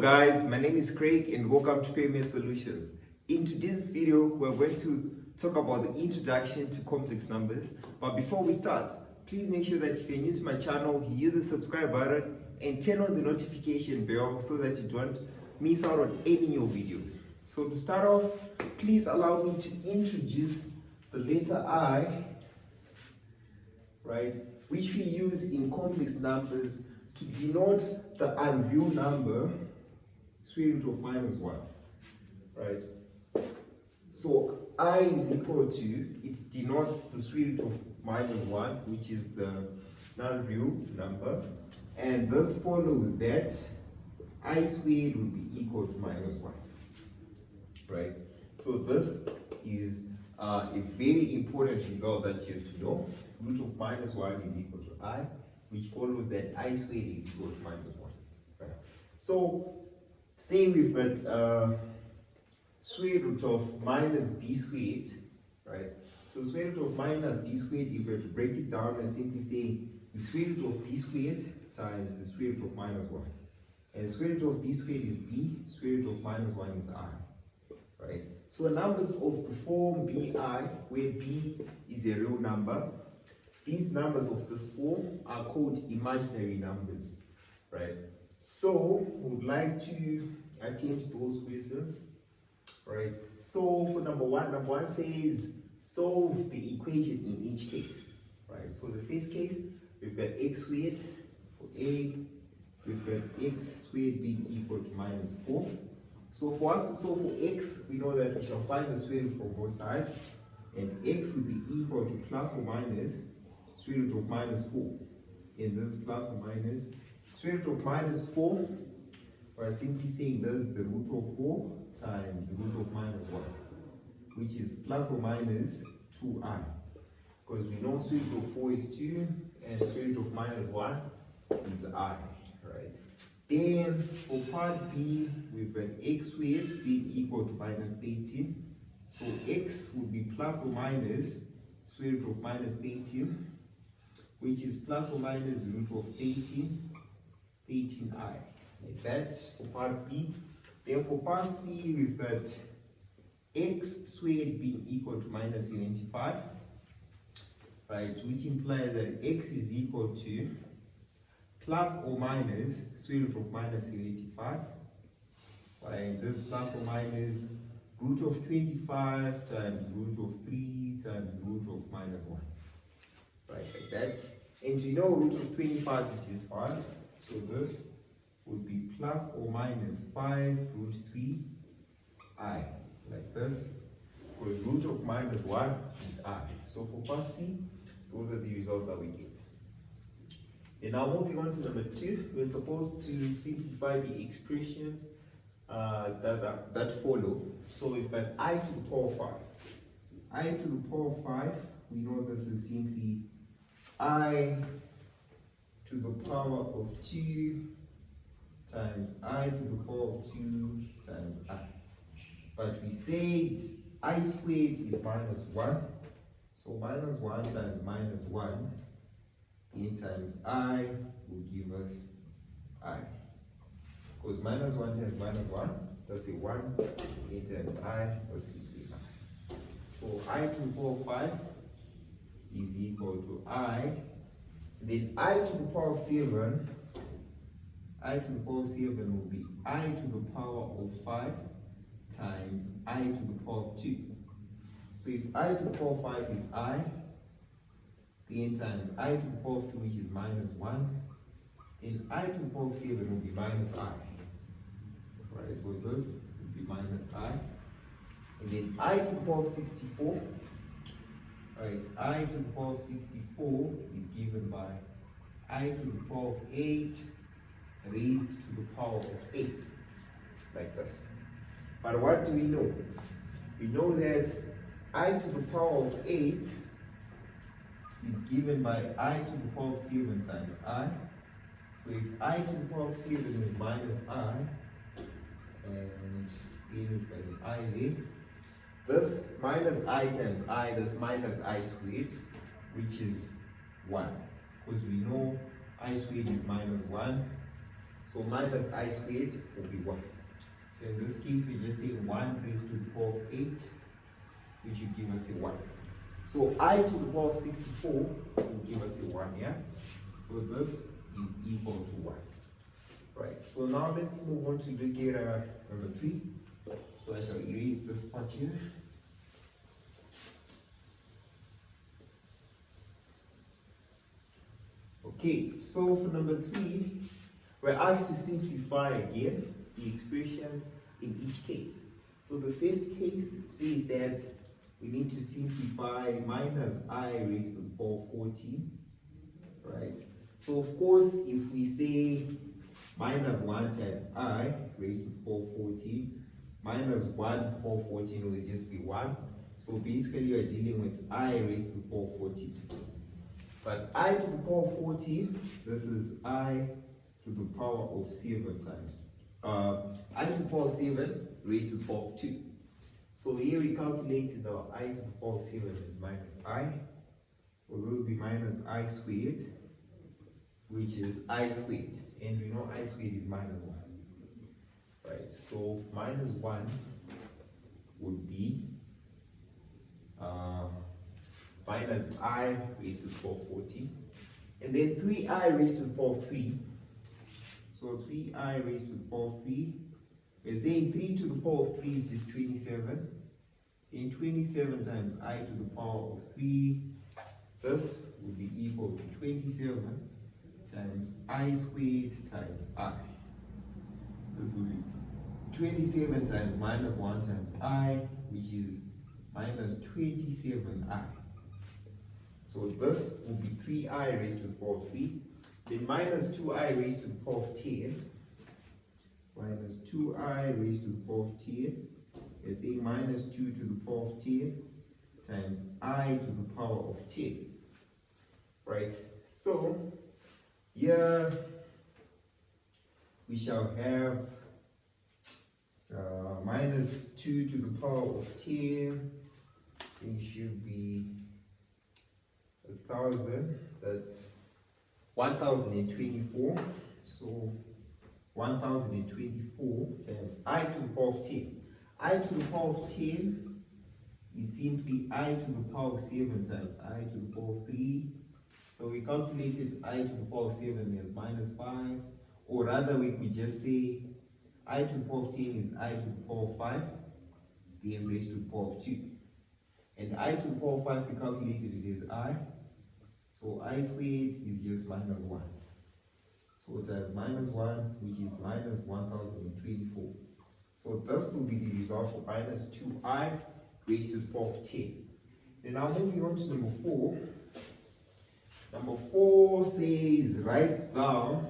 guys, my name is Craig and welcome to Peri Solutions. In today's video, we're going to talk about the introduction to complex numbers. But before we start, please make sure that if you're new to my channel, hit the subscribe button and turn on the notification bell so that you don't miss out on any of your videos. So to start off, please allow me to introduce the letter I, right, which we use in complex numbers to denote the unreal number, square root of minus 1, right? So I is equal to, it denotes the square root of minus 1, which is the non-real number, and this follows that I squared would be equal to minus 1, right? So this is a very important result that you have to know. Root of minus 1 is equal to I, which follows that I squared is equal to minus 1. Right? So, say we've got square root of minus b squared, right? So square root of minus b squared, if we were to break it down and simply say the square root of b squared times the square root of minus 1. And square root of b squared is b, square root of minus 1 is I. Right? So numbers of the form bi, where b is a real number, these numbers of this form are called imaginary numbers, right? So, we would like to attempt those questions, right? So, for number one says, solve the equation in each case, right? So, the first case, we've got x squared for a, we've got x squared being equal to minus 4. So, for us to solve for x, we know that we shall find the square root from both sides, and x will be equal to plus or minus square root of minus 4. In this plus or minus square root of minus 4, we're simply saying this is the root of 4 times the root of minus 1, which is plus or minus 2i. Because we know square root of 4 is 2 and square root of minus 1 is I, right? Then for part B, we've got x squared being equal to minus 13. So x would be plus or minus square root of minus 13, which is plus or minus root of 13i, like that for part B. Then for part C, we've got x squared being equal to minus 75, right, which implies that x is equal to plus or minus square root of minus 75, right, this plus or minus root of 25 times root of 3 times root of minus 1. Right, like that. And you know root of 25 is 5. So this would be plus or minus 5 root 3i. Like this. Because root of minus 1 is I. So for part C, those are the results that we get. And now moving on to number 2, we're supposed to simplify the expressions that follow. So we've got I to the power of 5. I to the power of 5, we know this is simply I to the power of 2 times I to the power of 2 times I. But we said I squared is minus 1. So minus 1 times minus 1 in times I will give us I. Because minus 1 times minus 1, that's a 1 in times I, that's simply I. So I to the power of 5 is equal to I, then I to the power of 7, I to the power of 7 will be I to the power of 5 times I to the power of 2. So if I to the power of 5 is I, then times I to the power of 2, which is minus 1, then I to the power of 7 will be minus I. Right, so this will be minus I. And then I to the power of 64, right, I to the power of 64 is given by I to the power of 8 raised to the power of 8, like this. But what do we know? We know that I to the power of 8 is given by I to the power of 7 times I. So if I to the power of 7 is minus I, and then we've got an I there, this minus I times I, that's minus I squared, which is 1. Because we know I squared is minus 1. So minus I squared will be 1. So in this case, we just say 1 raised to the power of 8, which will give us a 1. So I to the power of 64 will give us a 1, yeah? So this is equal to 1. Right, so now let's move on to look at number 3. So I shall erase this part here. Okay, so for number 3, we're asked to simplify again the expressions in each case. So the first case says that we need to simplify minus I raised to the power of 14, right? So of course, if we say minus 1 times I raised to the power of 14, minus 1 to the power of 14 will just be 1. So basically, you're dealing with I raised to the power of 14. But I to the power of 14, this is I to the power of 7 times. I to the power of 7 raised to the power of 2. So here we calculated our I to the power of 7 is minus I. So this will be minus I squared, which is I squared. And we know I squared is minus 1. Right, so minus 1 would be minus I raised to the power of 14. And then 3I raised to the power of 3. So 3I raised to the power of 3. We're saying 3 to the power of 3 is just 27. And 27 times I to the power of 3, this would be equal to 27 times I squared times I. This will be 27 times minus 1 times I, which is minus 27I. So this will be 3I raised to the power of 3. Then minus 2I raised to the power of 10. Minus 2I raised to the power of 10. We're saying minus 2 to the power of 10 times I to the power of 10. Right? So here we shall have minus 2 to the power of 10. It should be 1,000. That's 1,024. So 1,024 times I to the power of 10. I to the power of 10 is simply I to the power of 7 times I to the power of 3. So we calculated I to the power of 7 as minus 5. Or rather, we could just say I to the power of 10 is I to the power of 5, then raised to the power of 2. And I to the power of 5, we calculated it as I. So I squared is just minus 1. So times minus 1, which is minus 1,024. So this will be the result for minus 2I raised to the power of 10. Then now moving on to number 4. Number 4 says write down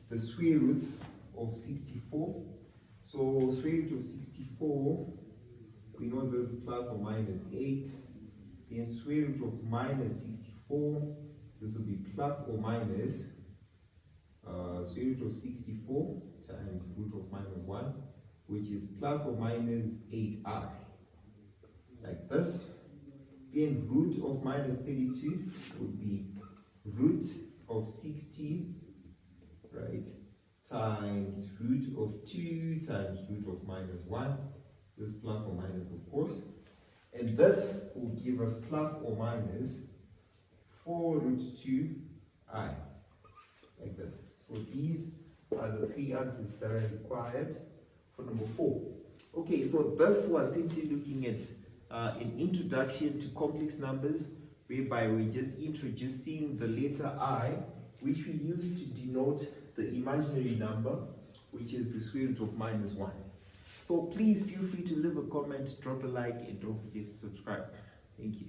the square roots of 64. So square root of 64, we know this is plus or minus 8. Then square root of minus 64, this will be plus or minus square root of 64 times root of minus 1, which is plus or minus 8I, like this. Then root of minus 32 would be root of 16, right, times root of 2 times root of minus 1, this plus or minus of course, and this will give us plus or minus 4 root 2I, like this. So these are the 3 answers that are required for number 4. Okay, so this was simply looking at an introduction to complex numbers, whereby we're just introducing the letter I, which we use to denote the imaginary number, which is the square root of minus 1. So please feel free to leave a comment, drop a like, and don't forget to subscribe. Thank you.